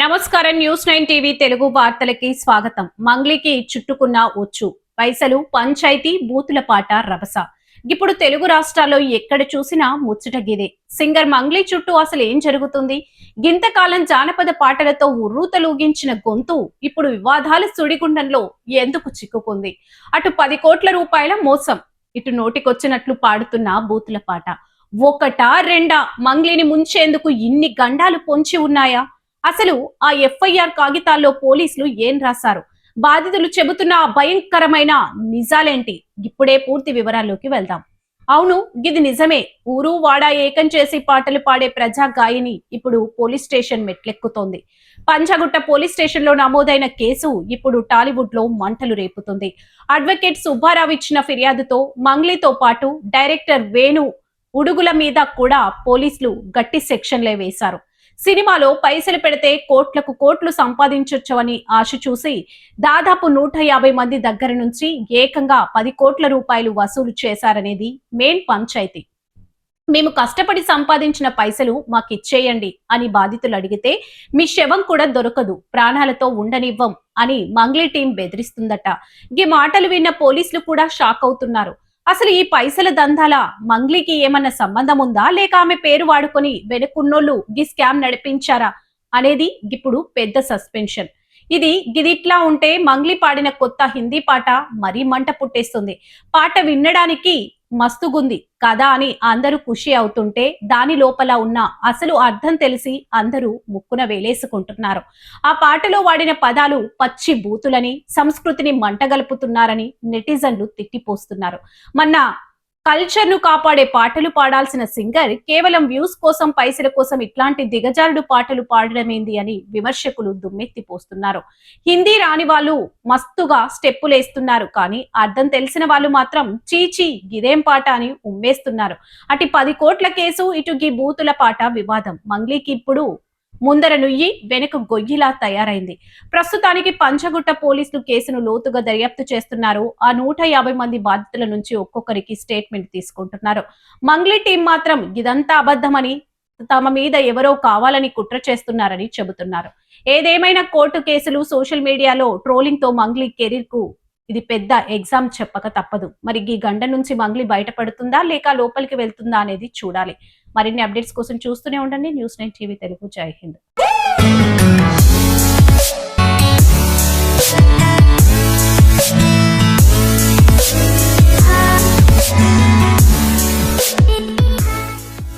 నమస్కారం. News 9 TV Telugu వార్తలకి స్వాగతం. మంగ్లీకి చుట్టుకున్న ఉచ్చు పైసలు పంచాయతీ బూతుల పాట రభస. ఇప్పుడు తెలుగు రాష్ట్రాల్లో ఎక్కడ చూసినా ముచ్చట గిదే. సింగర్ మంగ్లీ చుట్టూ అసలు ఏం జరుగుతుంది? గింతకాలం జానపద పాటలతో ఉర్రూతలూగించిన గొంతు ఇప్పుడు వివాదాల సుడిగుండంలో ఎందుకు చిక్కుకుంది? అటు 10 కోట్ల రూపాయల మోసం, ఇటు నోటికొచ్చినట్లు పాడుతున్న బూతుల పాట. ఒకటా రెండా మంగ్లీని ముంచేందుకు ఇన్ని గండాలు పొంచి ఉన్నాయా? అసలు ఆ ఎఫ్ఐఆర్ కాగితాల్లో పోలీసులు ఏం రాశారు? బాధితులు చెబుతున్న ఆ భయంకరమైన నిజాలేంటి? ఇప్పుడే పూర్తి వివరాల్లోకి వెళ్దాం. అవును, ఇది నిజమే. ఊరు వాడా ఏకం చేసి పాటలు పాడే ప్రజా గాయని ఇప్పుడు పోలీస్ స్టేషన్ మెట్లెక్కుతోంది. పంజాగుట్ట పోలీస్ స్టేషన్ లో నమోదైన కేసు ఇప్పుడు టాలీవుడ్ లో మంటలు రేపుతుంది. అడ్వకేట్ సుబ్బారావు ఇచ్చిన ఫిర్యాదుతో మంగ్లీతో పాటు డైరెక్టర్ వేణు ఉడుగుల మీద కూడా పోలీసులు గట్టి సెక్షన్లే వేశారు. సినిమాలో పైసలు పెడితే కోట్లకు కోట్లు సంపాదించొచ్చని ఆశ చూసి దాదాపు 150 మంది దగ్గర నుంచి ఏకంగా 10 కోట్ల రూపాయలు వసూలు చేశారనేది మెయిన్ పంచాయతీ. మేము కష్టపడి సంపాదించిన పైసలు మాకిచ్చేయండి అని బాధితులు అడిగితే మీ శవం కూడా దొరకదు, ప్రాణాలతో ఉండనివ్వం అని మంగ్లీ టీం బెదిరిస్తుందట. ఈ మాటలు విన్న పోలీసులు కూడా షాక్ అవుతున్నారు. అసలు ఈ పైసల దందాల మంగ్లీకి ఏమన్నా సంబంధం ఉందా, లేక ఆమె పేరు వాడుకొని వెనుకున్నోళ్ళు ఈ స్కామ్ నడిపించారా అనేది ఇప్పుడు పెద్ద సస్పెన్షన్. గిదిట్లా ఉంటే మంగ్లీ పాడిన కొత్త హిందీ పాట మరీ మంట పుట్టేస్తుంది. పాట వినడానికి మస్తుగుంది కదా అని అందరూ ఖుషి అవుతుంటే దాని లోపల ఉన్న అసలు అర్థం తెలిసి అందరూ ముక్కున వేలేసుకుంటున్నారు. ఆ పాటలో వాడిన పదాలు పచ్చి బూతులని, సంస్కృతిని మంటగలుపుతున్నారని నెటిజన్లు తిట్టిపోస్తున్నారు. మొన్న కల్చర్ ను కాపాడే పాటలు పాడాల్సిన సింగర్ కేవలం వ్యూస్ కోసం, పైసల కోసం ఇట్లాంటి దిగజారుడు పాటలు పాడడమేంది అని విమర్శకులు దుమ్మెత్తిపోస్తున్నారు. హిందీ రాని వాళ్ళు మస్తుగా స్టెప్పులేస్తున్నారు, కానీ అర్థం తెలిసిన వాళ్ళు మాత్రం చీచీ గిదేం పాట అని ఉమ్మేస్తున్నారు. అటు 10 కోట్ల కేసు, ఇటు గీ బూతుల పాట వివాదం మంగ్లీకి ఇప్పుడు ముందర నుయ్యి వెనుక గొయ్యిలా తయారైంది. ప్రస్తుతానికి పంచగుట్ట పోలీసులు కేసును లోతుగా దర్యాప్తు చేస్తున్నారు. ఆ 150 మంది బాధితుల నుంచి ఒక్కొక్కరికి స్టేట్మెంట్ తీసుకుంటున్నారు. మంగ్లీ టీం మాత్రం ఇదంతా అబద్ధమని, తమ మీద ఎవరో కావాలని కుట్ర చేస్తున్నారని చెబుతున్నారు. ఏదేమైనా కోర్టు కేసులు, సోషల్ మీడియాలో ట్రోలింగ్ తో మంగ్లీ కెరీర్ కు ఇది పెద్ద ఎగ్జామ్ చెప్పక తప్పదు. మరి ఈ గండ నుంచి మంగ్లీ బయటపడుతుందా లేక లోపలికి వెళ్తుందా అనేది చూడాలి. మరిన్ని అప్డేట్స్ కోసం చూస్తూనే ఉండండి న్యూస్ 9 టీవీ తెలుగు. జై హింద్.